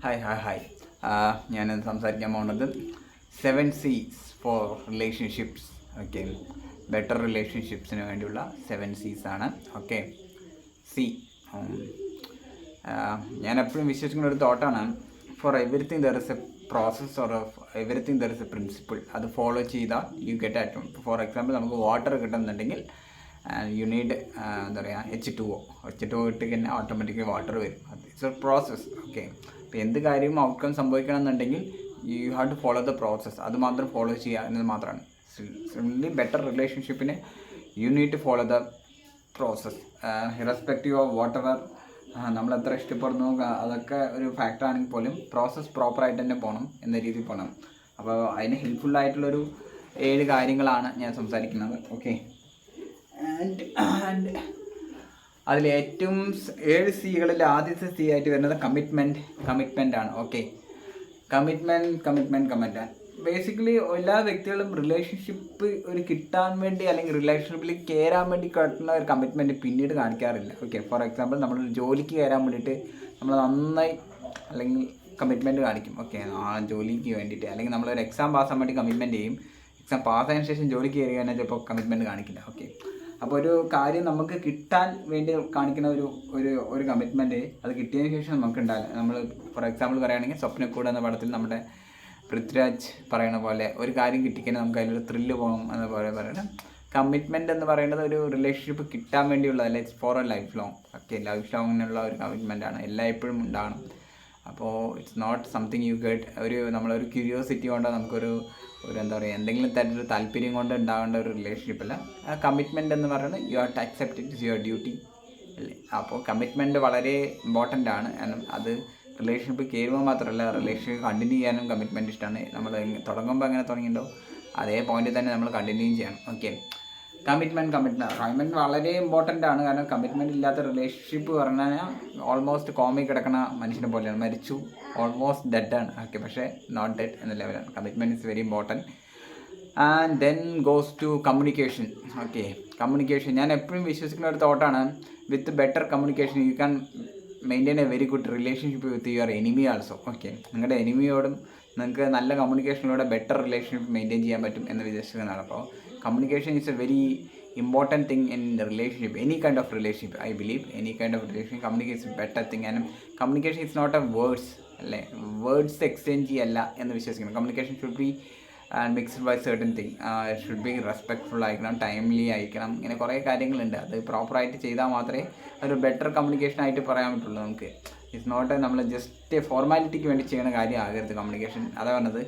Hi. ഞാൻ സംസാരിക്കാൻ പോകുന്നത് 7 C's for relationships. Okay, better റിലേഷൻഷിപ്സിന് വേണ്ടിയുള്ള 7 C's ആണ്. ഓക്കെ, സി ഞാൻ എപ്പോഴും വിശ്വസിക്കുന്ന ഒരു തോട്ടാണ്, for everything there is a process or everything there is a principle. അത് ഫോളോ ചെയ്താൽ you get it. For example, നമുക്ക് വാട്ടർ കിട്ടുന്നുണ്ടെങ്കിൽ യു നീഡ് എന്താ പറയുക H2O ഇട്ട് കഴിഞ്ഞാൽ ഓട്ടോമാറ്റിക്കലി വാട്ടർ വരും. It's a process. ഓക്കെ, അപ്പോൾ എന്ത് കാര്യവും ഔട്ട്കം സംഭവിക്കണം എന്നുണ്ടെങ്കിൽ you have to follow the process. അത് മാത്രം ഫോളോ ചെയ്യുക എന്നത് മാത്രമാണ്. സിംപ്ലി ബെറ്റർ റിലേഷൻഷിപ്പിന് you need to follow the process, irrespective of what ever നമ്മൾ എത്ര ഇഷ്ടപ്പെടുന്നു അതൊക്കെ ഒരു ഫാക്ടറാണെങ്കിൽ പോലും പ്രോസസ്സ് പ്രോപ്പറായിട്ട് തന്നെ പോകണം എന്ന രീതിയിൽ പോകണം. അപ്പോൾ അതിന് ഹെൽപ്ഫുള്ളായിട്ടുള്ളൊരു 7 കാര്യങ്ങളാണ് ഞാൻ സംസാരിക്കുന്നത്. ഓക്കെ, ആൻഡ് അതിൽ ഏറ്റവും 7 Cകളിൽ ആദ്യത്തെ C ആയിട്ട് വരുന്നത് കമ്മിറ്റ്മെൻ്റ് ആണ്. ഓക്കെ, കമ്മിറ്റ്മെൻറ്റ് ബേസിക്കലി എല്ലാ വ്യക്തികളും റിലേഷൻഷിപ്പ് ഒരു കിട്ടാൻ വേണ്ടി അല്ലെങ്കിൽ റിലേഷൻഷിപ്പിൽ കയറാൻ വേണ്ടി കിട്ടുന്ന ഒരു കമ്മിറ്റ്മെൻറ്റ് പിന്നീട് കാണിക്കാറില്ല. ഓക്കെ, ഫോർ എക്സാമ്പിൾ, നമ്മളൊരു ജോലിക്ക് കയറാൻ വേണ്ടിയിട്ട് നമ്മൾ നന്നായി അല്ലെങ്കിൽ കമ്മിറ്റ്മെൻറ്റ് കാണിക്കും. ഓക്കെ, ആ ജോലിക്ക് വേണ്ടിയിട്ട്, അല്ലെങ്കിൽ നമ്മളൊരു എക്സാം പാസ്സാൻ വേണ്ടി കമ്മിറ്റ്മെൻറ്റ് ചെയ്യും. എക്സാം പാസ്സായതിനു ശേഷം ജോലിക്ക് കയറി കഴിഞ്ഞാൽ ചിലപ്പോൾ കമ്മിറ്റ്മെൻറ്റ് കാണിക്കില്ല. ഓക്കെ, അപ്പോൾ ഒരു കാര്യം നമുക്ക് കിട്ടാൻ വേണ്ടി കാണിക്കുന്ന ഒരു കമ്മിറ്റ്മെൻറ്റ് അത് കിട്ടിയതിന് ശേഷം നമുക്ക് ഉണ്ടാവില്ല. നമ്മൾ ഫോർ എക്സാമ്പിൾ പറയുകയാണെങ്കിൽ സ്വപ്നക്കൂട് എന്ന പടത്തിൽ നമ്മുടെ പൃഥ്വിരാജ് പറയുന്ന പോലെ ഒരു കാര്യം കിട്ടിക്കഴിഞ്ഞാൽ നമുക്ക് അതിലൊരു ത്രില്ല് പോകും എന്ന പോലെ പറയണം. കമ്മിറ്റ്മെൻറ്റ് എന്ന് പറയുന്നത് ഒരു റിലേഷൻഷിപ്പ് കിട്ടാൻ വേണ്ടിയുള്ളതല്ല, it's for a life long. Okay, life ലോങ്ങിനുള്ള ഒരു കമ്മിറ്റ്മെൻറ്റാണ്, എപ്പോഴും ഉണ്ടാകണം. അപ്പോൾ it's not something you get നമ്മളൊരു ക്യൂരിയോസിറ്റി കൊണ്ട് നമുക്കൊരു എന്താ പറയുക, എന്തെങ്കിലും തരത്തിലൊരു താല്പര്യം കൊണ്ട് ഉണ്ടാകേണ്ട ഒരു റിലേഷൻഷിപ്പല്ല. ആ കമ്മിറ്റ്മെൻറ്റ് എന്ന് പറയുന്നത് you have to accept it, it's your duty അല്ലേ. അപ്പോൾ കമ്മിറ്റ്മെൻറ്റ് വളരെ ഇമ്പോർട്ടൻ്റ് ആണ്. കാരണം അത് റിലേഷൻഷിപ്പ് കയറുമ്പോൾ മാത്രമല്ല, റിലേഷൻഷിപ്പ് കണ്ടിന്യൂ ചെയ്യാനും കമ്മിറ്റ്മെൻറ്റ് ഇഷ്ടമാണ്. നമ്മൾ തുടങ്ങുമ്പോൾ എങ്ങനെ തുടങ്ങിയിട്ടുണ്ടോ അതേ പോയിന്റിൽ തന്നെ നമ്മൾ കണ്ടിന്യൂ ചെയ്യണം. ഓക്കെ, കമ്മിറ്റ്മെൻറ്റ് വളരെ ഇമ്പോർട്ടൻ്റ് ആണ്. കാരണം കമ്മിറ്റ്മെൻറ്റ് ഇല്ലാത്ത റിലേഷൻഷിപ്പ് പറഞ്ഞാൽ ഓൾമോസ്റ്റ് കോമിൽ കിടക്കുന്ന മനുഷ്യനെ പോലെയാണ്, മരിച്ചു, ഓൾമോസ്റ്റ് ഡെഡാണ്. ഓക്കെ, പക്ഷേ നോട്ട് ഡെഡ് എന്ന ലെവലാണ്. Commitment is very important. And then goes to communication. Okay, communication ഞാൻ എപ്പോഴും വിശ്വസിക്കുന്ന ഒരു തോട്ടാണ്, with better communication you can maintain a very good relationship with your enemy also. Okay, നിങ്ങളുടെ എനിമിയോടും നിങ്ങൾക്ക് നല്ല കമ്മ്യൂണിക്കേഷനിലൂടെ ബെറ്റർ റിലേഷൻഷിപ്പ് മെയിൻറ്റെയിൻ ചെയ്യാൻ പറ്റും എന്ന് വിശ്വസിക്കുന്നതാണ്. അപ്പോൾ communication is A very important thing in the relationship, any kind of relationship. I believe any kind of relationship, communication is better thing. And communication is not a words exchange അല്ല എന്ന് വിശ്വസിക്കുന്നു. Communication should be mixed by certain thing. Should be respectful ആയിരിക്കണം, timely ആയിരിക്കണം, ഇങ്ങനെ കുറേ കാര്യങ്ങളുണ്ട്. അത് പ്രോപ്പറായിട്ട് ചെയ്താൽ മാത്രമേ ഒരു ബെറ്റർ കമ്മ്യൂണിക്കേഷൻ ആയിട്ട് പറയാൻ പറ്റുള്ളൂ. നമുക്ക് ഇറ്റ്സ് നോട്ട് നമ്മൾ ജസ്റ്റ് ഫോർമാലിറ്റിക്ക് വേണ്ടി ചെയ്യുന്ന കാര്യം ആകരുത് കമ്മ്യൂണിക്കേഷൻ. അതാ പറഞ്ഞത്,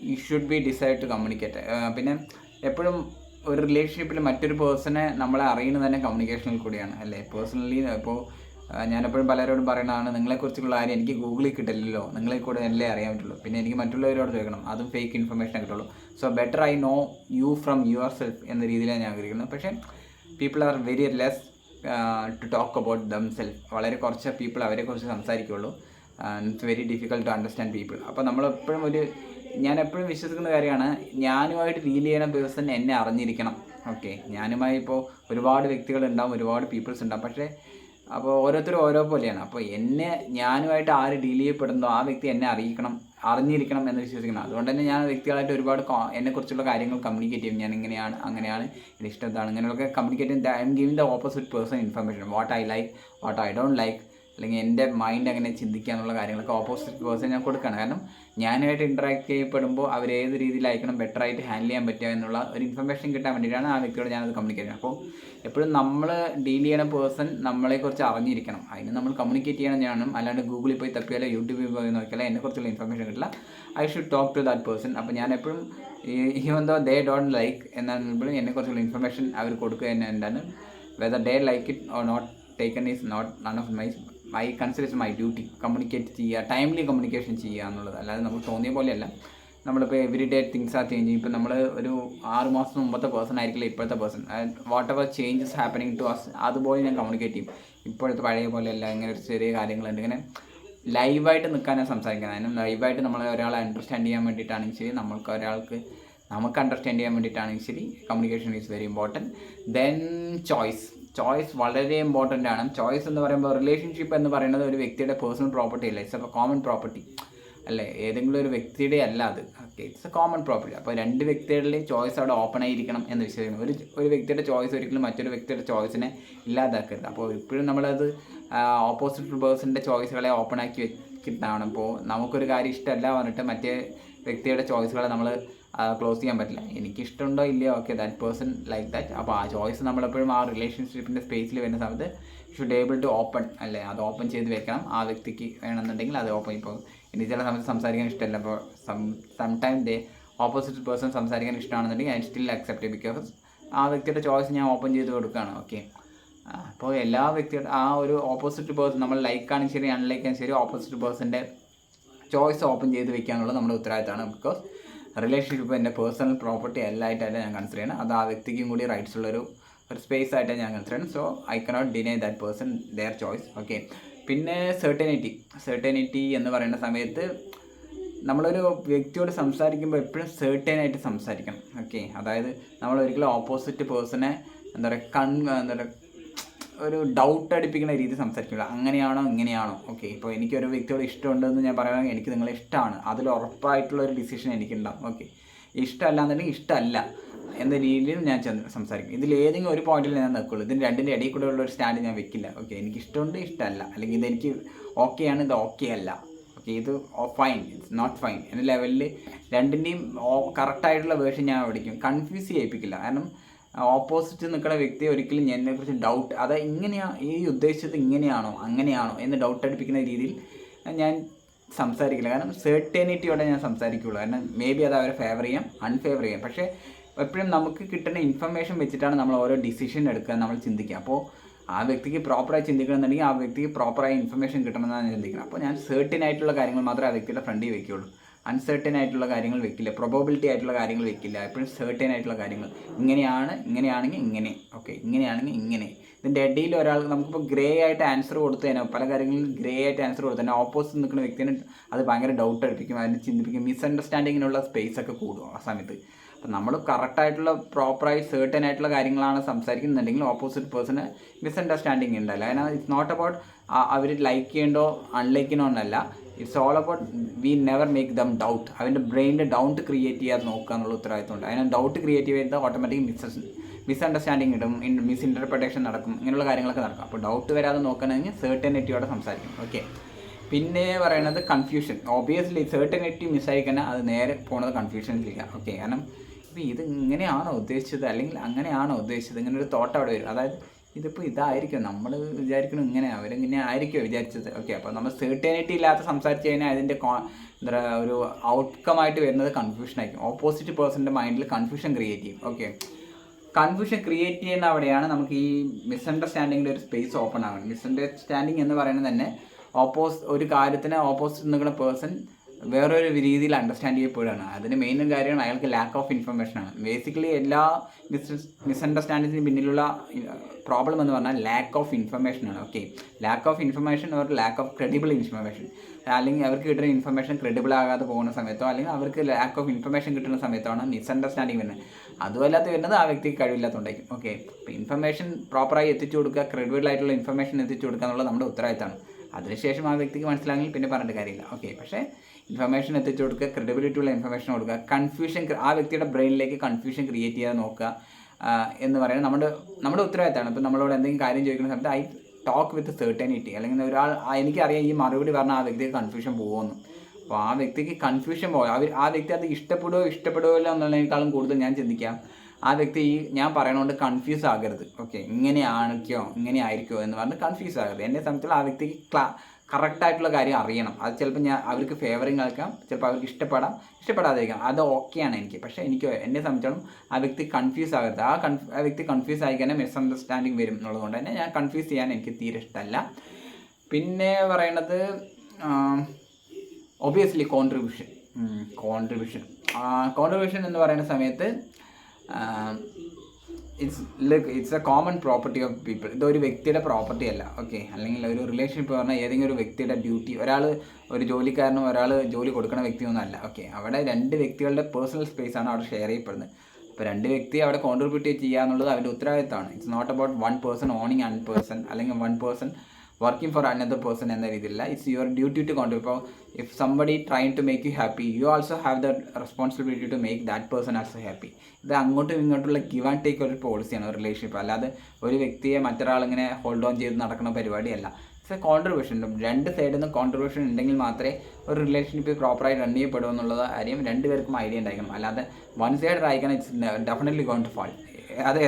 you should be decide to communicate. പിന്നെ എപ്പോഴും ഒരു റിലേഷൻഷിപ്പിൽ മറ്റൊരു പേഴ്സണെ നമ്മളെ അറിയുന്നത് തന്നെ കമ്മ്യൂണിക്കേഷനിൽ കൂടിയാണ് അല്ലേ. പേഴ്സണലി ഇപ്പോൾ ഞാനെപ്പോഴും പലരോടും പറയുന്നതാണ്, നിങ്ങളെക്കുറിച്ചുള്ള കാര്യം എനിക്ക് ഗൂഗിളിൽ കിട്ടില്ലല്ലോ, നിങ്ങളെ കൂടെ അല്ലേ അറിയാൻ പറ്റുള്ളൂ. പിന്നെ എനിക്ക് മറ്റുള്ളവരോട് ചോദിക്കണം, അതും ഫേക്ക് ഇൻഫർമേഷൻ കിട്ടുള്ളൂ. So better I know you from your self എന്ന രീതിയിലാണ് ഞാൻ ആഗ്രഹിക്കുന്നത്. പക്ഷേ people are very less to talk about them self. വളരെ കുറച്ച് പീപ്പിൾ അവരെക്കുറിച്ച് സംസാരിക്കുകയുള്ളൂ. It's very difficult to understand people. അപ്പോൾ നമ്മളെപ്പോഴും ഞാൻ എപ്പോഴും വിശ്വസിക്കുന്ന കാര്യമാണ്, ഞാനുമായിട്ട് ഡീൽ ചെയ്യുന്ന പേഴ്സൺ എന്നെ അറിഞ്ഞിരിക്കണം. ഓക്കെ, ഞാനുമായി ഇപ്പോൾ ഒരുപാട് വ്യക്തികളുണ്ടാവും, ഒരുപാട് പീപ്പിൾസ് ഉണ്ടാവും. പക്ഷേ അപ്പോൾ ഓരോരുത്തരും ഓരോ പോലെയാണ്. അപ്പോൾ ഞാനുമായിട്ട് ആര് ഡീൽ ചെയ്യപ്പെടുന്നോ ആ വ്യക്തി എന്നെ അറിഞ്ഞിരിക്കണം എന്ന് വിശ്വസിക്കണം. അതുകൊണ്ട് തന്നെ ഞാൻ വ്യക്തികളായിട്ട് ഒരുപാട് എന്നെക്കുറിച്ചുള്ള കാര്യങ്ങൾ കമ്മ്യൂണിക്കേറ്റ് ചെയ്യും. ഞാൻ ഇങ്ങനെയാണ്, അങ്ങനെയാണ്, എൻ്റെ ഇഷ്ടത്താണ്, ഇങ്ങനെയൊക്കെ കമ്മ്യൂണിക്കേറ്റ് ചെയ്യുന്നത്. I M giving the opposite person information, what I like, what I don't like, അല്ലെങ്കിൽ എൻ്റെ മൈൻഡ് എങ്ങനെ ചിന്തിക്കാനുള്ള കാര്യങ്ങളൊക്കെ ഓപ്പോസിറ്റ് പേഴ്സൺ ഞാൻ കൊടുക്കുകയാണ്. കാരണം ഞാനായിട്ട് ഇൻട്രാക്ട് ചെയ്യപ്പെടുമ്പോൾ അവരേത് രീതിയിലായിരിക്കണം ബെറ്ററായിട്ട് ഹാൻഡിൽ ചെയ്യാൻ പറ്റുക എന്നുള്ള ഒരു ഇൻഫർമേഷൻ കിട്ടാൻ വേണ്ടിയിട്ടാണ് ആ വ്യക്തിയോട് ഞാനത് കമ്മ്യൂണിക്കേറ്റ് ചെയ്യുന്നത്. അപ്പോൾ എപ്പോഴും നമ്മൾ ഡീൽ ചെയ്യുന്ന പേഴ്സൺ നമ്മളെക്കുറിച്ച് അറിഞ്ഞിരിക്കണം. അതിന് നമ്മൾ കമ്മ്യൂണിക്കേറ്റ് ചെയ്യണം. അല്ലാണ്ട് ഗൂഗിളിൽ പോയി തപ്പിയാലോ യൂട്യൂബിൽ പോയി നോക്കിയാലോ എന്നെക്കുറിച്ചുള്ള ഇൻഫർമേഷൻ കിട്ടില്ല. I should talk to that person. അപ്പോൾ ഞാൻ എപ്പോഴും even though they don't like എന്നാണെങ്കിലും എന്നെക്കുറിച്ചുള്ള ഇൻഫർമേഷൻ അവർ കൊടുക്കുക തന്നെ എന്താണ്, whether they like it or not taken is not none of I consider my duty. Communicate ചെയ്യുക, ടൈംലി കമ്മ്യൂണിക്കേഷൻ ചെയ്യുക എന്നുള്ളത്. അല്ലാതെ നമുക്ക് തോന്നിയ പോലെയല്ല. നമ്മളിപ്പോൾ every day things are changing. ഇപ്പോൾ നമ്മൾ ഒരു 6 മാസം മുമ്പത്തെ പേഴ്സൺ ആയിരിക്കില്ല ഇപ്പോഴത്തെ person. What ever changes happening to us അതുപോലെ ഞാൻ കമ്മ്യൂണിക്കേറ്റ് ചെയ്യും. ഇപ്പോഴത്തെ പഴയ പോലെയല്ല, ഇങ്ങനെ ഒരു ചെറിയ കാര്യങ്ങളുണ്ട്. ഇങ്ങനെ ലൈവായിട്ട് നിൽക്കാനാണ് സംസാരിക്കുന്നത്. അതിനും ലൈവായിട്ട് നമ്മളെ ഒരാളെ അണ്ടർസ്റ്റാൻഡ് ചെയ്യാൻ വേണ്ടിയിട്ടാണെങ്കിൽ ശരി, നമുക്ക് അണ്ടർസ്റ്റാൻഡ് ചെയ്യാൻ വേണ്ടിയിട്ടാണെങ്കിൽ ശരി, communication is very important. Then choice. Choice വളരെ ഇമ്പോർട്ടൻ്റ് ആണ്. ചോയ്സ് എന്ന് പറയുമ്പോൾ റിലേഷൻഷിപ്പ് എന്ന് പറയുന്നത് ഒരു വ്യക്തിയുടെ പേഴ്സണൽ പ്രോപ്പർട്ടി അല്ല, ഇറ്റ്സ് എ കോമൺ പ്രോപ്പർട്ടി അല്ലേ, ഏതെങ്കിലും ഒരു വ്യക്തിയുടെ അല്ല അത്. Okay, it's A common property. അപ്പോൾ രണ്ട് വ്യക്തികളുടെയും ചോയ്സ് അവിടെ ഓപ്പൺ ആയിരിക്കണം എന്ന് വിശ്വസിക്കണം. ഒരു വ്യക്തിയുടെ ചോയ്സ് ഒരിക്കലും മറ്റൊരു വ്യക്തിയുടെ ചോയ്സിനെ ഇല്ലാതാക്കരുത്. അപ്പോൾ ഇപ്പോഴും നമ്മളത് ഓപ്പോസിറ്റ് പേഴ്സണിൻ്റെ ചോയ്സുകളെ ഓപ്പൺ ആക്കി വെച്ചിട്ടാണ്. ഇപ്പോൾ നമുക്കൊരു കാര്യം ഇഷ്ടമല്ല പറഞ്ഞിട്ട് മറ്റേ വ്യക്തിയുടെ ചോയ്സുകളെ നമ്മൾ ക്ലോസ് ചെയ്യാൻ പറ്റില്ല. എനിക്കിഷ്ടമുണ്ടോ ഇല്ലയോ, okay, that person like that. അപ്പോൾ ആ ചോയ്സ് നമ്മളെപ്പോഴും ആ റിലേഷൻഷിപ്പിൻ്റെ സ്പേസിൽ വരുന്ന സമയത്ത് ഷുഡ് ഏബിൾ ടു ഓപ്പൺ അല്ലേ, അത് ഓപ്പൺ ചെയ്ത് വെക്കണം. ആ വ്യക്തിക്ക് വേണമെന്നുണ്ടെങ്കിൽ അത് ഓപ്പൺ. ഇപ്പോൾ എനിക്ക് ചില സമയത്ത് സംസാരിക്കാൻ ഇഷ്ടമല്ല, അപ്പോൾ സംടൈം ഓപ്പോസിറ്റ് പേഴ്സൺ സംസാരിക്കാൻ ഇഷ്ടമാണെന്നുണ്ടെങ്കിൽ ഐ സ്റ്റിൽ അക്സെപ്റ്റ് ബിക്കോസ് ആ വ്യക്തിയുടെ ചോയ്സ് ഞാൻ ഓപ്പൺ ചെയ്ത് കൊടുക്കുകയാണ്. ഓക്കെ, അപ്പോൾ എല്ലാ വ്യക്തിയുടെ ആ ഒരു ഓപ്പോസിറ്റ് പേഴ്സൺ നമ്മൾ ലൈക്കാണെങ്കിൽ ശരി അൺലൈക്കാണെങ്കിൽ ശരി ഓപ്പോസിറ്റ് പേഴ്സൻ്റെ ചോയ്സ് ഓപ്പൺ ചെയ്ത് വെക്കാനുള്ളത് നമ്മുടെ ഉത്തരവാദിത്തമാണ്. ബിക്കോസ് റിലേഷൻഷിപ്പ് എൻ്റെ പേഴ്സണൽ പ്രോപ്പർട്ടി എല്ലായിട്ടല്ല ഞാൻ കൺസിഡർ ചെയ്യണം, അത് ആ വ്യക്തിക്കും കൂടി റൈറ്റ്സ് ഉള്ളൊരു സ്പേസ് ആയിട്ടാണ് ഞാൻ കൺസിഡർ ചെയ്യണം. So I cannot deny that person their choice. Okay, പിന്നെ സെർട്ടനിറ്റി എന്ന് പറയുന്ന സമയത്ത് നമ്മളൊരു വ്യക്തിയോട് സംസാരിക്കുമ്പോൾ എപ്പോഴും സെർട്ടനായിട്ട് സംസാരിക്കണം. ഓക്കെ, അതായത് നമ്മൾ ഒരിക്കലും ഓപ്പോസിറ്റ് പേഴ്സണെ എന്താ പറയുക ഒരു ഡൗട്ട് അടിപ്പിക്കുന്ന രീതി സംസാരിക്കില്ല. അങ്ങനെയാണോ ഇങ്ങനെയാണോ, ഓക്കെ, ഇപ്പോൾ എനിക്കൊരു വ്യക്തിയോട് ഇഷ്ടമുണ്ടെന്ന് ഞാൻ പറയുകയാണെങ്കിൽ എനിക്ക് നിങ്ങളെ ഇഷ്ടമാണ്, അതിൽ ഉറപ്പായിട്ടുള്ളൊരു ഡിസിഷൻ എനിക്കുണ്ടാവും. ഓക്കെ, ഇഷ്ടമല്ല എന്നുണ്ടെങ്കിൽ ഇഷ്ടമല്ല എന്ന രീതിയിൽ ഞാൻ സംസാരിക്കും. ഇതിലേതെങ്കിലും ഒരു പോയിന്റിൽ ഞാൻ നിൽക്കുള്ളൂ. ഇതിന് രണ്ടിൻ്റെ ഇടയിൽ കൂടെ ഉള്ള ഒരു സ്റ്റാൻഡ് ഞാൻ വെക്കില്ല. ഓക്കെ, എനിക്ക് ഇഷ്ടമുണ്ട് ഇഷ്ടമല്ല, അല്ലെങ്കിൽ ഇതെനിക്ക് ഓക്കെയാണ് ഇത് ഓക്കെ അല്ല, ഓക്കെ ഇത് ഫൈൻ ഇറ്റ്സ് നോട്ട് ഫൈൻ എന്ന ലെവലിൽ രണ്ടിൻ്റെയും കറക്റ്റായിട്ടുള്ള വേർഷൻ ഞാൻ പഠിക്കും. കൺഫ്യൂസ് ചെയ്യിപ്പിക്കില്ല. കാരണം ഓപ്പോസിറ്റ് നിൽക്കുന്ന വ്യക്തി ഒരിക്കലും എന്നെക്കുറിച്ച് ഡൗട്ട് അത് ഇങ്ങനെയാണ് ഈ ഉദ്ദേശിച്ചത് ഇങ്ങനെയാണോ അങ്ങനെയാണോ എന്ന് ഡൗട്ട് അടിപ്പിക്കുന്ന രീതിയിൽ ഞാൻ സംസാരിക്കില്ല. കാരണം സെർട്ടനിറ്റിയോടെ ഞാൻ സംസാരിക്കുകയുള്ളൂ. കാരണം മേ ബി അത് അവരെ ഫേവർ ചെയ്യാം അൺഫേവർ ചെയ്യാം. പക്ഷേ എപ്പോഴും നമുക്ക് കിട്ടുന്ന ഇൻഫർമേഷൻ വെച്ചിട്ടാണ് നമ്മൾ ഓരോ ഡിസിഷൻ എടുക്കുക, നമ്മൾ ചിന്തിക്കുക. അപ്പോൾ ആ വ്യക്തിക്ക് പ്രോപ്പറായി ചിന്തിക്കണമെന്നുണ്ടെങ്കിൽ ആ വ്യക്തിക്ക് പ്രോപ്പറായി ഇൻഫർമേഷൻ കിട്ടണമെന്നാണ് ചിന്തിക്കുന്നത്. അപ്പോൾ ഞാൻ സെർട്ടൻ ആയിട്ടുള്ള കാര്യങ്ങൾ മാത്രമേ ആ വ്യക്തിയുടെ ഫ്രണ്ടിൽ വയ്ക്കുകയുള്ളൂ. അൺസെർട്ടൻ ആയിട്ടുള്ള കാര്യങ്ങൾ വെക്കില്ല, പ്രൊബബിലിറ്റി ആയിട്ടുള്ള കാര്യങ്ങൾ വെക്കില്ല. എപ്പോഴും സെർട്ടൻ ആയിട്ടുള്ള കാര്യങ്ങൾ ഇങ്ങനെയാണെങ്കിൽ ഇങ്ങനെ, ഓക്കെ ഇങ്ങനെയാണെങ്കിൽ ഇങ്ങനെ. ഇതിൻ്റെ ഇടയിൽ ഒരാൾ നമുക്കിപ്പോൾ ഗ്രേ ആയിട്ട് ആൻസർ കൊടുത്തു കഴിഞ്ഞാൽ പല കാര്യങ്ങളിലും ഗ്രേ ആയിട്ട് ആൻസർ കൊടുത്തു തന്നെ ഓപ്പോസിറ്റ് നിൽക്കുന്ന വ്യക്തിനെ അത് ഭയങ്കര ഡൗട്ട് അടിപ്പിക്കും, അതിന് ചിന്തിപ്പിക്കും, മിസ്അണ്ടർസ്റ്റാൻഡിങ്ങിനുള്ള സ്പേസ് ഒക്കെ കൂടും ആ സമയത്ത്. അപ്പം നമ്മൾ കറക്റ്റായിട്ടുള്ള പ്രോപ്പറായി സെർട്ടൻ ആയിട്ടുള്ള കാര്യങ്ങളാണ് സംസാരിക്കുന്നുണ്ടെങ്കിൽ ഓപ്പോസിറ്റ് പേഴ്സണ് മിസ്അണ്ടർസ്റ്റാൻഡിങ് ഉണ്ടല്ല. കാരണം ഇറ്റ്സ് നോട്ട് അബൌട്ട് അവർ ലൈക്ക് ചെയ്യണ്ടോ അൺലൈക്ക് ചെയ്യണോ എന്നല്ല, it's all about we never make them doubt. അവൻ്റെ ബ്രെയിനിൽ ഡൗട്ട് ക്രിയേറ്റ് ചെയ്യാതെ നോക്കുക എന്നുള്ള ഉത്തരവാദിത്തമുണ്ട്. അതിന് ഡൗട്ട് ക്രിയേറ്റ് ചെയ്താൽ ഓട്ടോമാറ്റിക് മിസ്അണ്ടർസ്റ്റാൻഡിങ് കിട്ടും, മിസ്ഇൻ്റർപ്രിട്ടേഷൻ നടക്കും, ഇങ്ങനെയുള്ള കാര്യങ്ങളൊക്കെ നടക്കും. അപ്പോൾ ഡൗട്ട് വരാതെ നോക്കണമെങ്കിൽ സെർട്ടനിറ്റിയോടെ സംസാരിക്കും. ഓക്കെ, പിന്നെ പറയുന്നത് കൺഫ്യൂഷൻ. ഓബിയസ്ലി സെർട്ടനിറ്റി മിസ്സായിക്കഴിഞ്ഞാൽ അത് നേരെ പോകുന്നത് കൺഫ്യൂഷനിലേക്ക്. ഓക്കെ, കാരണം ഇപ്പോൾ ഇത് ഇങ്ങനെയാണോ ഉദ്ദേശിച്ചത് അല്ലെങ്കിൽ അങ്ങനെയാണോ ഉദ്ദേശിച്ചത്, ഇങ്ങനൊരു തോട്ട് അവിടെ വരും. അതായത് ഇതിപ്പോൾ ഇതായിരിക്കും നമ്മൾ വിചാരിക്കണം ഇങ്ങനെ, അവരിങ്ങനെ ആയിരിക്കുമോ വിചാരിച്ചത്. ഓക്കെ, അപ്പോൾ നമ്മൾ സെർട്ടനിറ്റി ഇല്ലാത്ത സംസാരിച്ച് കഴിഞ്ഞാൽ അതിൻ്റെ എന്താ ഒരു ഔട്ട്കം വരുന്നത് കൺഫ്യൂഷൻ ആയിരിക്കും. ഓപ്പോസിറ്റ് പേഴ്സണിൻ്റെ മൈൻഡിൽ കൺഫ്യൂഷൻ ക്രിയേറ്റ് ചെയ്യും. ഓക്കെ, കൺഫ്യൂഷൻ ക്രിയേറ്റ് ചെയ്യുന്ന അവിടെയാണ് നമുക്ക് ഈ മിസ്അണ്ടർസ്റ്റാൻഡിങ്ങിൻ്റെ ഒരു സ്പേസ് ഓപ്പൺ ആകുന്നത്. മിസ്അണ്ടർസ്റ്റാൻഡിങ് എന്ന് പറയുന്നത് തന്നെ ഒരു കാര്യത്തിന് ഓപ്പോസിറ്റ് നിൽക്കുന്ന പേഴ്സൺ വേറൊരു രീതിയിൽ അണ്ടർസ്റ്റാൻഡ് ചെയ്യപ്പെടുകയാണ്. അതിന് മെയിൻ കാര്യം അയാൾക്ക് ലാക്ക് ഓഫ് ഇൻഫർമേഷനാണ്. ബേസിക്കലി എല്ലാ മിസ്അണ്ടർസ്റ്റാൻഡിങ്ങിന് പിന്നിലുള്ള പ്രോബ്ലം എന്ന് പറഞ്ഞാൽ ലാക്ക് ഓഫ് ഇൻഫർമേഷനാണ്. Okay, lack of information or lack of credible information. അല്ലെങ്കിൽ അവർക്ക് കിട്ടുന്ന ഇൻഫർമേഷൻ ക്രെഡിബിൾ ആകാതെ പോകുന്ന സമയത്തോ അല്ലെങ്കിൽ അവർക്ക് ലാക്ക് ഓഫ് ഇൻഫർമേഷൻ കിട്ടുന്ന സമയത്താണ് മിസ്അണ്ടർസ്റ്റാൻഡിങ് വരുന്നത്. അതുമല്ലാത്ത വരുന്നത് ആ വ്യക്തിക്ക് കഴിവില്ലാത്തതുകൊണ്ടായിരിക്കും. ഓക്കെ, അപ്പോൾ ഇൻഫർമേഷൻ പ്രോപ്പറായി എത്തിച്ചു കൊടുക്കുക, ക്രെഡിബിൾ ആയിട്ടുള്ള ഇൻഫർമേഷൻ എത്തിച്ചു കൊടുക്കുക എന്നുള്ളത് നമ്മുടെ ഉത്തരവാദിത്തമാണ്. അതിനുശേഷം ആ വ്യക്തിക്ക് മനസ്സിലാണെങ്കിൽ പിന്നെ പറഞ്ഞിട്ട് കാര്യമില്ല. ഓക്കെ, പക്ഷേ ഇൻഫർമേഷൻ എത്തിച്ചു കൊടുക്കുക, ക്രെഡിബിലിറ്റി ഉള്ള ഇൻഫർമേഷൻ കൊടുക്കുക, കൺഫ്യൂഷൻ ആ വ്യക്തിയുടെ ബ്രെയിനിലേക്ക് കൺഫ്യൂഷൻ ക്രിയേറ്റ് ചെയ്യാതെ നോക്കുക എന്ന് പറയുന്നത് നമ്മുടെ ഉത്തരവാദിത്തമാണ്. ഇപ്പോൾ നമ്മളോട് എന്തെങ്കിലും കാര്യം ചോദിക്കുന്ന സമയത്ത് ഐ ടോക്ക് വിത്ത് സെർട്ടനിറ്റി. അല്ലെങ്കിൽ എനിക്കറിയാം ഈ മറുപടി പറഞ്ഞാൽ ആ വ്യക്തിക്ക് കൺഫ്യൂഷൻ പോകുമെന്ന്. അപ്പോൾ ആ വ്യക്തിക്ക് കൺഫ്യൂഷൻ പോകും. ആ വ്യക്തി അത് ഇഷ്ടപ്പെടുകയില്ല എന്നുള്ളതിനേക്കാളും കൂടുതൽ ഞാൻ ചിന്തിക്കാം ആ വ്യക്തി ഞാൻ പറയണോണ്ട് കൺഫ്യൂസ് ആകരുത്. ഓക്കെ, ഇങ്ങനെ ആയിരിക്കുമോ എന്ന് പറഞ്ഞ് കൺഫ്യൂസ് ആകരുത്. എന്നെ സംബന്ധിച്ചുള്ള ആ വ്യക്തിക്ക് കറക്റ്റായിട്ടുള്ള കാര്യം അറിയണം. അത് ചിലപ്പോൾ അവർക്ക് ഫേവറിങ് ആക്കാം, ചിലപ്പോൾ അവർക്ക് ഇഷ്ടപ്പെടാതിരിക്കാം, അത് ഓക്കെയാണ് എനിക്ക്. പക്ഷേ എന്നെ സംബന്ധിച്ചോളം ആ വ്യക്തി കൺഫ്യൂസ് ആകരുത്. ആ വ്യക്തി കൺഫ്യൂസ് ആയിക്കഴിഞ്ഞാൽ മിസ്അണ്ടർസ്റ്റാൻഡിങ് വരും എന്നുള്ളതുകൊണ്ട് തന്നെ ഞാൻ കൺഫ്യൂസ് ചെയ്യാൻ എനിക്ക് തീരെ ഇഷ്ടമല്ല. പിന്നെ പറയണത് ഒബിയസ്ലി കോൺട്രിബ്യൂഷൻ എന്ന് പറയുന്ന സമയത്ത് it's A common property of people. ഇതൊരു വ്യക്തിയുടെ പ്രോപ്പർട്ടി അല്ല. ഓക്കെ, അല്ലെങ്കിൽ ഒരു റിലേഷൻഷിപ്പ് പറഞ്ഞാൽ ഏതെങ്കിലും ഒരു വ്യക്തിയുടെ ഡ്യൂട്ടി, ഒരാൾ ഒരു ജോലിക്കാരനും ഒരാൾ ജോലി കൊടുക്കുന്ന വ്യക്തിയൊന്നും അല്ല. ഓക്കെ, അവിടെ രണ്ട് വ്യക്തികളുടെ പേഴ്സണൽ സ്പേസാണ് അവിടെ ഷെയർ ചെയ്യപ്പെടുന്നത്. ഇപ്പോൾ രണ്ട് വ്യക്തി അവിടെ കോൺട്രിബ്യൂട്ട് ചെയ്യുക എന്നുള്ളത് അവൻ്റെ ഉത്തരവാദിത്തമാണ്. It's not about one person owning an person അല്ലെങ്കിൽ one person working for another person എന്ന രീതിയിലല്ല. It's your duty to contribute. ഇപ്പോൾ if somebody trying to make you happy, you also have the responsibility to make that person also happy. ഇത് അങ്ങോട്ടും ഇങ്ങോട്ടുള്ള give and take ഒരു പോളിസിയാണ് ഒരു relationship. അല്ലാതെ ഒരു വ്യക്തിയെ മറ്റൊരാളിങ്ങനെ ഹോൾഡ് ഓൺ ചെയ്ത് നടക്കുന്ന പരിപാടിയല്ല. It's a contribution. രണ്ട് സൈഡിൽ നിന്നും കോൺട്രിബ്യൂഷൻ ഉണ്ടെങ്കിൽ മാത്രമേ ഒരു റിലേഷൻഷിപ്പ് പ്രോപ്പറായി റൺ ചെയ്യപ്പെടും എന്നുള്ള കാര്യം രണ്ടുപേർക്കും ഐഡിയ ഉണ്ടായിരിക്കണം. അല്ലാതെ വൺ സൈഡ് ആയിക്കണം, it's definitely going to fall. അത്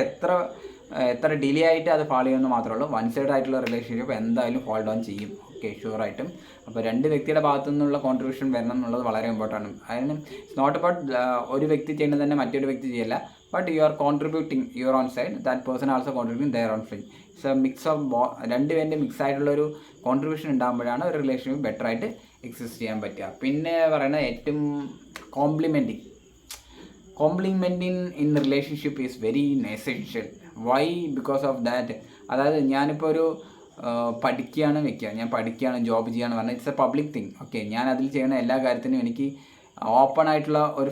എത്ര ഡിലേ ആയിട്ട് അത് ഫാൾ ചെയ്യുമെന്ന് മാത്രമേ ഉള്ളൂ. വൺ സൈഡ് ആയിട്ടുള്ള റിലേഷൻഷിപ്പ് എന്തായാലും ഫോൾ ഡൗൺ ചെയ്യും. ഓക്കെ, ഷുവറായിട്ടും. അപ്പോൾ രണ്ട് വ്യക്തിയുടെ ഭാഗത്തു നിന്നുള്ള കോൺട്രിബ്യൂഷൻ വരണം എന്നുള്ളത് വളരെ ഇമ്പോർട്ടൻ്റ് ആണ്. അതിന് ഇറ്റ്സ് നോട്ട് അബൌട്ട് ഒരു വ്യക്തി ചെയ്യുന്നത് തന്നെ മറ്റൊരു വ്യക്തി ചെയ്യല്ല, but you are contributing your own side, that person also contributing their own side. It's A mix of രണ്ടുപേരുടെ മിക്സ് ആയിട്ടുള്ളൊരു കോൺട്രിബ്യൂഷൻ ഉണ്ടാകുമ്പോഴാണ് ഒരു റിലേഷൻഷിപ്പ് ബെറ്റർ ആയിട്ട് എക്സിസ്റ്റ് ചെയ്യാൻ പറ്റുക. പിന്നെ പറയുന്നത് ഏറ്റവും complementing in relationship is very essential. Why? Because of that. അതായത് ഞാനിപ്പോൾ ഒരു പഠിക്കുകയാണ് വെക്കുക, ഞാൻ പഠിക്കുകയാണ്, ജോബ് ചെയ്യുകയാണ് പറഞ്ഞാൽ it's A public thing. Okay, ഞാൻ അതിൽ ചെയ്യുന്ന എല്ലാ കാര്യത്തിനും എനിക്ക് ഓപ്പൺ ആയിട്ടുള്ള ഒരു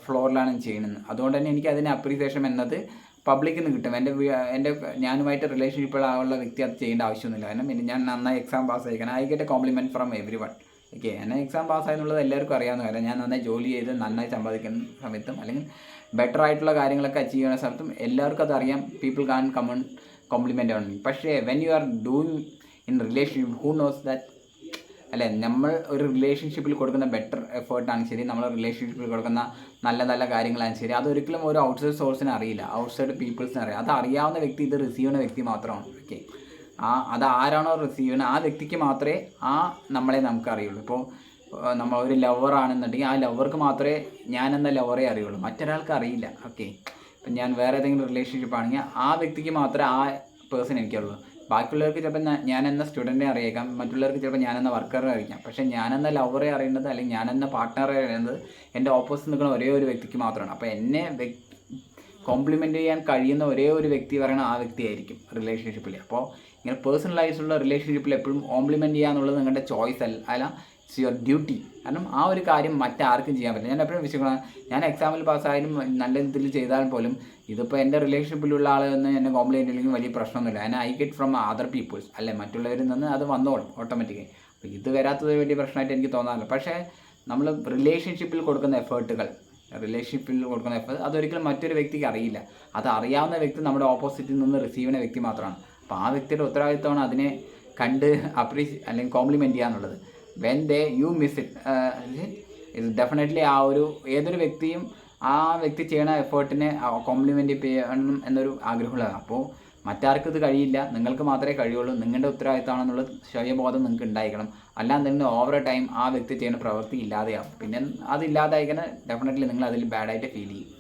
ഫ്ലോറിലാണ് ചെയ്യുന്നത്. അതുകൊണ്ട് തന്നെ എനിക്ക് അതിന് അപ്രീസിയേഷൻ എന്നത് പബ്ലിക്കിൽ നിന്ന് കിട്ടും. എൻ്റെ ഞാനുമായിട്ട് റിലേഷൻഷിപ്പുള്ള വ്യക്തി അത് ചെയ്യേണ്ട ആവശ്യമൊന്നുമില്ല. കാരണം ഞാൻ നന്നായി എക്സാം പാസ്സായിരിക്കണം, I get a compliment from everyone. Okay, എന്നെ എക്സാം പാസ്സായെന്നുള്ളത് എല്ലാവർക്കും അറിയാവുന്ന കാര്യം. ഞാൻ നന്നായി ജോലി ചെയ്ത് നന്നായി സമ്പാദിക്കുന്ന സമയത്തും അല്ലെങ്കിൽ ബെറ്റർ ആയിട്ടുള്ള കാര്യങ്ങളൊക്കെ അച്ചീവ് ചെയ്യുന്ന സമയത്തും എല്ലാവർക്കും അതറിയാം. പീപ്പിൾ കാൻ കോംപ്ലിമെൻ്റ് ആണ്. പക്ഷേ when you are doing in relationship, who knows that, അല്ലേ, നമ്മൾ ഒരു റിലേഷൻഷിപ്പിൽ കൊടുക്കുന്ന ബെറ്റർ എഫേർട്ടാണ് ശരി, നമ്മൾ റിലേഷൻഷിപ്പിൽ കൊടുക്കുന്ന നല്ല നല്ല കാര്യങ്ങളാണ് ശരി, അതൊരിക്കലും ഒരു ഔട്ട്സൈഡ് സോഴ്സിന് അറിയില്ല, ഔട്ട്സൈഡ് പീപ്പിൾസിന് അറിയാം. അത് അറിയാവുന്ന വ്യക്തി, ഇത് റിസീവ് ചെയ്യുന്ന വ്യക്തി മാത്രമാണ്. ഓക്കെ, അത് ആരാണോ റിസീവ് ചെയ്യുന്നത് ആ വ്യക്തിക്ക് മാത്രമേ നമ്മളെ നമുക്ക് അറിയുള്ളൂ. ഇപ്പോൾ നമ്മൾ ഒരു ലവറാണെന്നുണ്ടെങ്കിൽ ആ ലവർക്ക് മാത്രമേ ഞാനെന്ന ലവറെ അറിയുള്ളൂ, മറ്റൊരാൾക്ക് അറിയില്ല. ഓക്കെ, ഇപ്പം ഞാൻ വേറെ ഏതെങ്കിലും റിലേഷൻഷിപ്പ് ആണെങ്കിൽ ആ വ്യക്തിക്ക് മാത്രമേ ആ പേഴ്സൺ എനിക്കറിയുള്ളൂ. ബാക്കിയുള്ളവർക്ക് ചിലപ്പോൾ ഞാനെന്ന സ്റ്റുഡൻറ്റിനെ അറിയിക്കാം, മറ്റുള്ളവർക്ക് ചിലപ്പോൾ ഞാനെന്ന വർക്കറെ അറിയിക്കാം. പക്ഷേ ഞാനെന്ന ലവറെ അറിയുന്നത് അല്ലെങ്കിൽ ഞാനെന്ന പാർട്ട്ണറെ അറിയുന്നത് എൻ്റെ ഓപ്പോസിറ്റ് നിൽക്കുന്ന ഒരേ ഒരു വ്യക്തിക്ക് മാത്രമാണ്. അപ്പോൾ എന്നെ കോംപ്ലിമെൻ്റ് ചെയ്യാൻ കഴിയുന്ന ഒരേ ഒരു വ്യക്തി പറയുന്ന ആ വ്യക്തിയായിരിക്കും റിലേഷൻഷിപ്പിൽ. അപ്പോൾ ഇങ്ങനെ പേഴ്സണലൈസുള്ള റിലേഷൻഷിപ്പിൽ എപ്പോഴും കോംപ്ലിമെൻ്റ് ചെയ്യുക എന്നുള്ളത് നിങ്ങളുടെ ചോയ്സ് അല്ല, ഇറ്റ്സ് യുവർ ഡ്യൂട്ടി. കാരണം ആ ഒരു കാര്യം മറ്റാർക്കും ചെയ്യാൻ പറ്റില്ല. ഞാൻ എപ്പോഴും വിശ്വസിക്കണം, ഞാൻ എക്സാമിൽ പാസ്സായാലും നല്ല ഇതിൽ ചെയ്താൽ പോലും ഇതിപ്പോൾ എൻ്റെ റിലേഷൻഷിപ്പിലുള്ള ആളെന്ന് എന്നെ കോംപ്ലിമെൻ്റ് ഇല്ലെങ്കിൽ വലിയ പ്രശ്നമൊന്നുമില്ല. ഞാൻ I get from other peoples, അല്ലേ, മറ്റുള്ളവരിൽ നിന്ന് അത് വന്നോളും ഓട്ടോമാറ്റിക്കായി. അപ്പോൾ ഇത് വരാത്തത് വലിയ പ്രശ്നമായിട്ട് എനിക്ക് തോന്നാറില്ല. പക്ഷേ നമ്മൾ റിലേഷൻഷിപ്പിൽ കൊടുക്കുന്ന എഫേർട്ട് അതൊരിക്കലും മറ്റൊരു വ്യക്തിക്ക് അറിയില്ല. അത് അറിയാവുന്ന വ്യക്തി നമ്മുടെ ഓപ്പോസിറ്റിൽ നിന്ന് റിസീവ് ചെയ്യുന്ന വ്യക്തി മാത്രമാണ്. അപ്പോൾ ആ വ്യക്തിയുടെ ഉത്തരവാദിത്തമാണ് അതിനെ കണ്ട് അല്ലെങ്കിൽ കോംപ്ലിമെൻ്റ് ചെയ്യുക എന്നുള്ളത്. When you miss it definitely ഏതൊരു വ്യക്തിയും ആ വ്യക്തി ചെയ്യണ എഫേർട്ടിനെ കോംപ്ലിമെൻ്റ് ചെയ്യണം എന്നൊരു ആഗ്രഹമുള്ളതാണ്. അപ്പോൾ മറ്റാർക്കും ഇത് കഴിയില്ല, നിങ്ങൾക്ക് മാത്രമേ കഴിയുള്ളൂ. നിങ്ങളുടെ ഉത്തരവാദിത്തമാണെന്നുള്ള സ്വയബോധം നിങ്ങൾക്ക് ഉണ്ടായിരിക്കണം. അല്ലാന്നുണ്ടെങ്കിൽ ഓവർ ടൈം ആ വ്യക്തി ചെയ്യുന്ന പ്രവൃത്തി ഇല്ലാതെയാവും. പിന്നെ അതില്ലാതായിക്കാൻ ഡെഫിനറ്റ്ലി നിങ്ങൾ അതിൽ ബാഡായിട്ട് ഫീൽ ചെയ്യും.